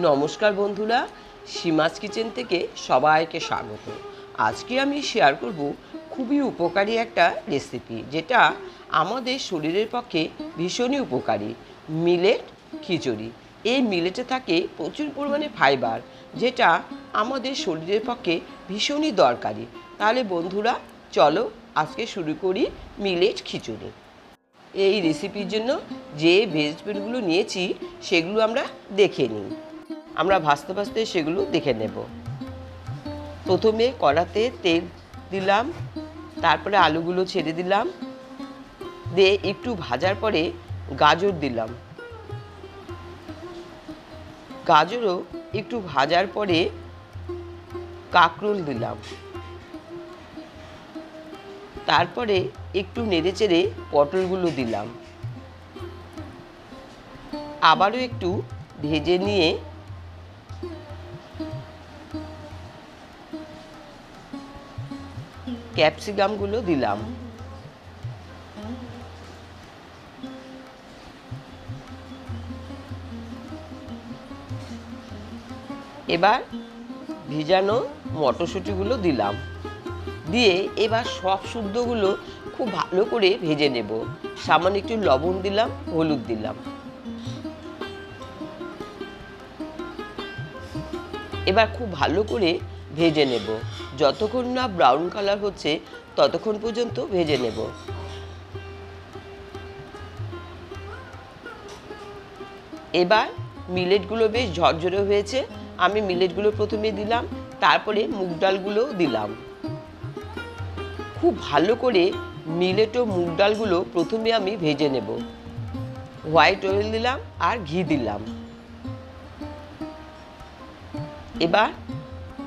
নমস্কার বন্ধুরা, সীমাস কিচেন থেকে সবাইকে স্বাগত। আজকে আমি শেয়ার করব খুবই উপকারী একটা রেসিপি, যেটা আমাদের শরীরের পক্ষে ভীষণই উপকারী, মিলেট খিচুড়ি। এই মিলেটে থাকে প্রচুর পরিমাণে ফাইবার, যেটা আমাদের শরীরের পক্ষে ভীষণই দরকারি। তাহলে বন্ধুরা চলো আজকে শুরু করি মিলেট খিচুড়ি। এই রেসিপির জন্য যে ভেজিটেবলগুলো নিয়েছি সেগুলো আমরা দেখে নিই। আমরা ভাজতে ভাজতে সেগুলো দেখে নেব। প্রথমে কড়াতে তেল দিলাম, তারপরে আলুগুলো ছেড়ে দিলাম, দিয়ে একটু ভাজার পরে গাজর দিলাম। গাজরও একটু ভাজার পরে কাঁকরোল দিলাম, তারপরে একটু নেড়েচেড়ে পটলগুলো দিলাম। আবারও একটু ভেজে নিয়ে ক্যাপসিকামগুলো দিলাম। এবার ভিজানো মটরশুঁটিগুলো দিলাম, দিয়ে এবার সব শুদ্ধগুলো খুব ভালো করে ভেজে নেব। সামান্য একটু লবণ দিলাম, হলুদ দিলাম। এবার খুব ভালো করে ভেজে নেব, যতক্ষণ না ব্রাউন কালার হচ্ছে ততক্ষণ পর্যন্ত ভেজে নেব। এবার মিলেটগুলো বেশ ঝরঝরে হয়েছে, আমি মিলেটগুলো প্রথমে দিলাম, তারপরে মুগ ডালগুলোও দিলাম। খুব ভালো করে মিলেট ও মুগ ডালগুলো প্রথমে আমি ভেজে নেব। হোয়াইট অয়েল দিলাম আর ঘি দিলাম। এবার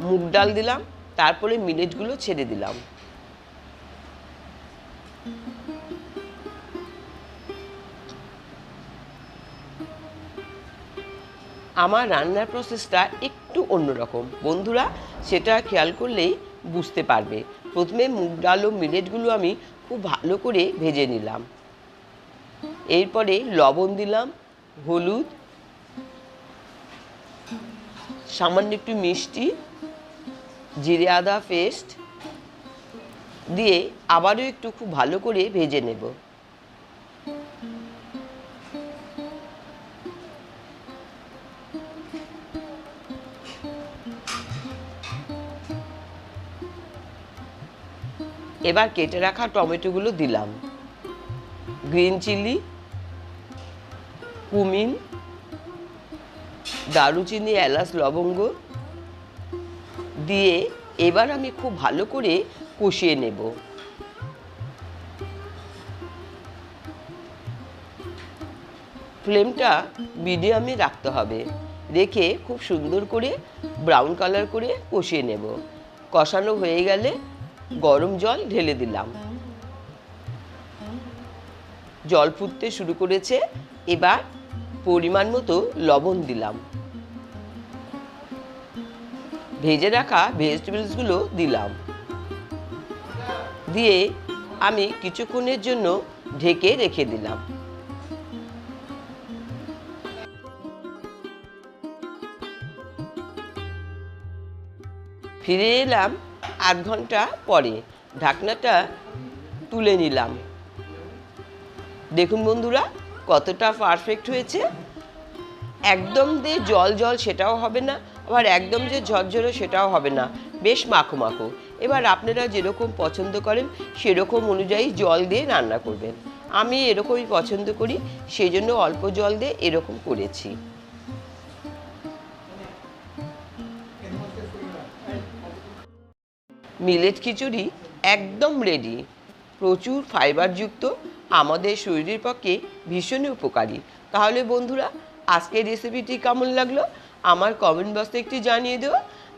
মুগ ডাল দিলাম, তারপরে মিলেটগুলো ছেড়ে দিলাম। আমার রান্নার প্রসেসটা একটু অন্যরকম, বন্ধুরা সেটা খেয়াল করলেই বুঝতে পারবে। প্রথমে মুগ ডাল ও মিলেটগুলো আমি খুব ভালো করে ভেজে নিলাম। এরপরে লবণ দিলাম, হলুদ, সামান্য একটু মিষ্টি, জিরে আদা পেস্ট দিয়ে আবারও একটু খুব ভালো করে ভেজে নেব। এবার কেটে রাখা টমেটোগুলো দিলাম, গ্রিন চিলি, কুমিন, দারুচিনি, এলাচ, লবঙ্গ দিয়ে এবার আমি খুব ভালো করে কষিয়ে নেব। ফ্লেমটা মিডিয়ামে রাখতে হবে, রেখে খুব সুন্দর করে ব্রাউন কালার করে কষিয়ে নেব। কষানো হয়ে গেলে গরম জল ঢেলে দিলাম। জল ফুটতে শুরু করেছে, এবার পরিমাণ মতো লবণ দিলাম। ভেজে রাখা ভেজিটেবলসগুলো দিলাম, দিয়ে আমি কিছুক্ষণের জন্য ঢেকে রেখে দিলাম। ফিরে এলাম আধ ঘন্টা পরে, ঢাকনাটা তুলে নিলাম। দেখুন বন্ধুরা কতটা পারফেক্ট হয়েছে। একদম যে জল জল সেটাও হবে না, আবার একদম যে ঝরঝরে সেটাও হবে না, বেশ মাখো মাখো। এবার আপনারা যেরকম পছন্দ করেন সেরকম অনুযায়ী জল দিয়ে রান্না করবেন। আমি এরকমই পছন্দ করি, সেই জন্য অল্প জল দিয়ে এরকম করেছি। মিলেট খিচুড়ি একদম রেডি। প্রচুর ফাইবারযুক্ত, আমাদের শরীরের পক্ষে ভীষণই উপকারী। তাহলে বন্ধুরা আজকের রেসিপিটি কেমন লাগলো আমার কমেন্ট বক্সে একটু জানিয়ে দিও।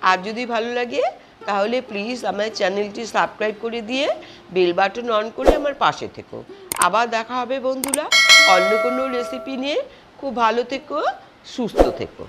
আর যদি ভালো লাগে তাহলে প্লিজ আমার চ্যানেলটি সাবস্ক্রাইব করে দিয়ে বেল বাটন অন করে আমার পাশে থেকো। আবার দেখা হবে বন্ধুরা অন্য কোনো রেসিপি নিয়ে। খুব ভালো থেকো, সুস্থ থেকো।